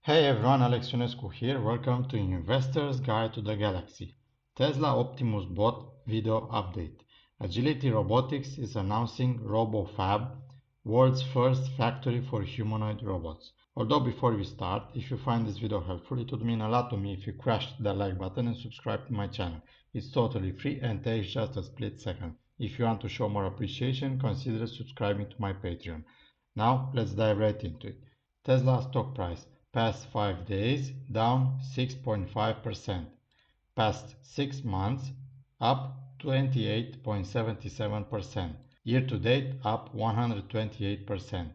Hey everyone, Alex Ionescu here. Welcome to Investor's Guide to the Galaxy. Tesla Optimus bot video update. Agility Robotics is announcing RoboFab, world's first factory for humanoid robots. Although before we start, if you find this video helpful, it would mean a lot to me if you crashed the like button and subscribe to my channel. It's totally free and takes just a split second. If you want to show more appreciation, consider subscribing to my Patreon. Now let's dive right into it. Tesla stock price. Past 5 days, down 6.5%. Past 6 months, up 28.77%. Year to date, up 128%.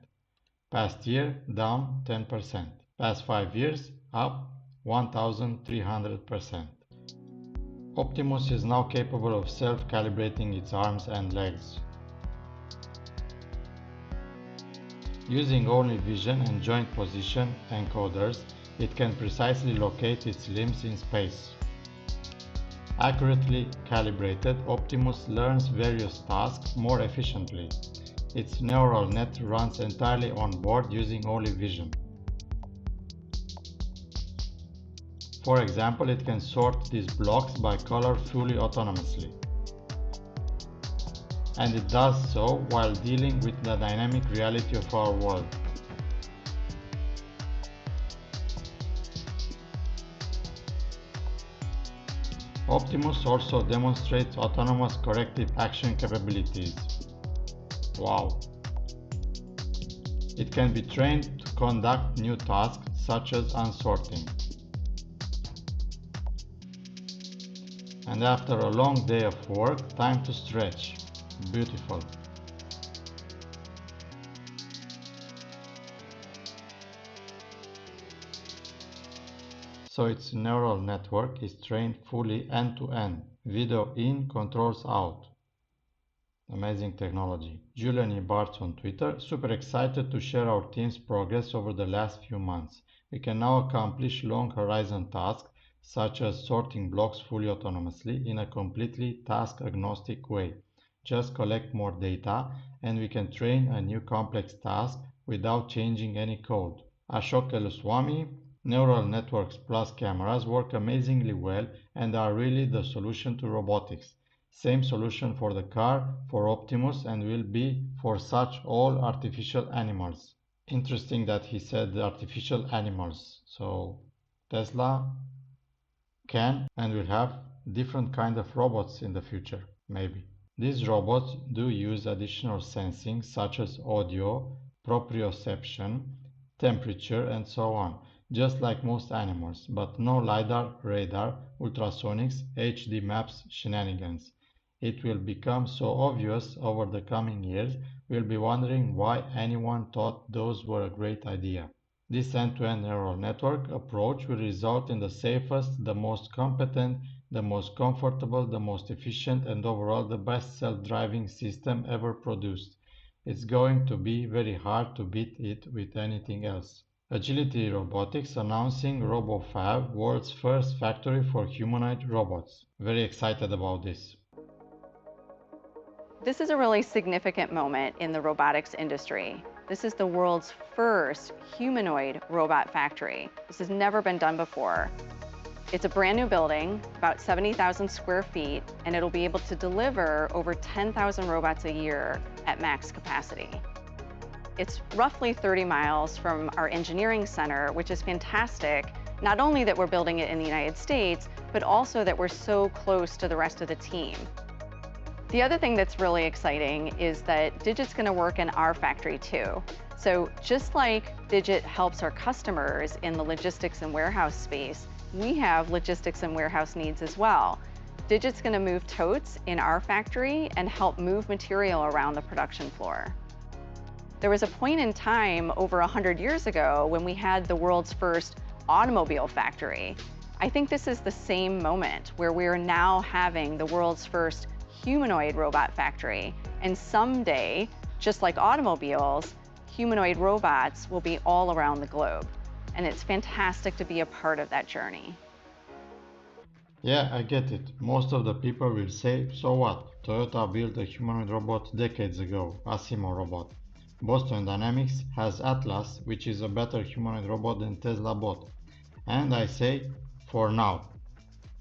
Past year, down 10%. Past 5 years, up 1,300%. Optimus is now capable of self-calibrating its arms and legs. Using only vision and joint position encoders, it can precisely locate its limbs in space. Accurately calibrated, Optimus learns various tasks more efficiently. Its neural net runs entirely on board using only vision. For example, it can sort these blocks by color fully autonomously. And it does so while dealing with the dynamic reality of our world. Optimus also demonstrates autonomous corrective action capabilities. Wow! It can be trained to conduct new tasks such as unsorting. And after a long day of work, time to stretch. Beautiful. So its neural network is trained fully end-to-end. Video in, controls out. Amazing technology. Julian E. Bartz on Twitter, super excited to share our team's progress over the last few months. We can now accomplish long horizon tasks such as sorting blocks fully autonomously in a completely task-agnostic way. Just collect more data and we can train a new complex task without changing any code. Ashok Eluswamy, neural networks plus cameras work amazingly well and are really the solution to robotics. Same solution for the car, for Optimus, and will be for such all artificial animals. Interesting that he said artificial animals. So Tesla can and will have different kind of robots in the future, maybe. These robots do use additional sensing such as audio, proprioception, temperature and so on, just like most animals, but no LiDAR, radar, ultrasonics, HD maps shenanigans. It will become so obvious over the coming years, we'll be wondering why anyone thought those were a great idea. This end-to-end neural network approach will result in the safest, the most competent, the most comfortable, the most efficient, and overall the best self-driving system ever produced. It's going to be very hard to beat it with anything else. Agility Robotics announcing RoboFab, world's first factory for humanoid robots. Very excited about this. This is a really significant moment in the robotics industry. This is the world's first humanoid robot factory. This has never been done before. It's a brand new building, about 70,000 square feet, and it'll be able to deliver over 10,000 robots a year at max capacity. It's roughly 30 miles from our engineering center, which is fantastic. Not only that we're building it in the United States, but also that we're so close to the rest of the team. The other thing that's really exciting is that Digit's going to work in our factory too. So just like Digit helps our customers in the logistics and warehouse space, we have logistics and warehouse needs as well. Digit's going to move totes in our factory and help move material around the production floor. There was a point in time over 100 years ago when we had the world's first automobile factory. I think this is the same moment where we're now having the world's first humanoid robot factory. And someday, just like automobiles, humanoid robots will be all around the globe. And it's fantastic to be a part of that journey. Yeah, I get it. Most of the people will say, so what? Toyota built a humanoid robot decades ago, Asimo robot. Boston Dynamics has Atlas, which is a better humanoid robot than Tesla bot. And I say, for now.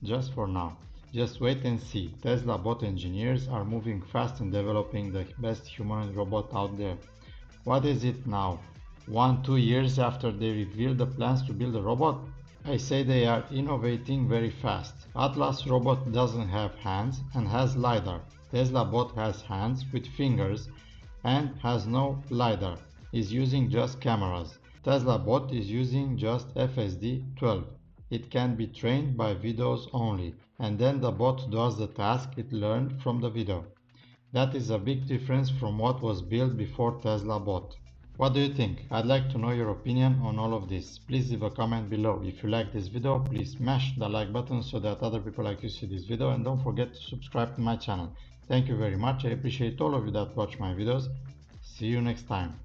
Just for now. Just wait and see. Tesla bot engineers are moving fast in developing the best humanoid robot out there. What is it now? 1-2 years after they revealed the plans to build a robot? I say they are innovating very fast. Atlas robot doesn't have hands and has LiDAR. Tesla bot has hands with fingers and has no LiDAR, is using just cameras. Tesla bot is using just FSD-12. It can be trained by videos only, and then the bot does the task it learned from the video. That is a big difference from what was built before Tesla bot. What do you think? I'd like to know your opinion on all of this. Please leave a comment below. If you like this video, please smash the like button so that other people like you see this video, and don't forget to subscribe to my channel. Thank you very much. I appreciate all of you that watch my videos. See you next time.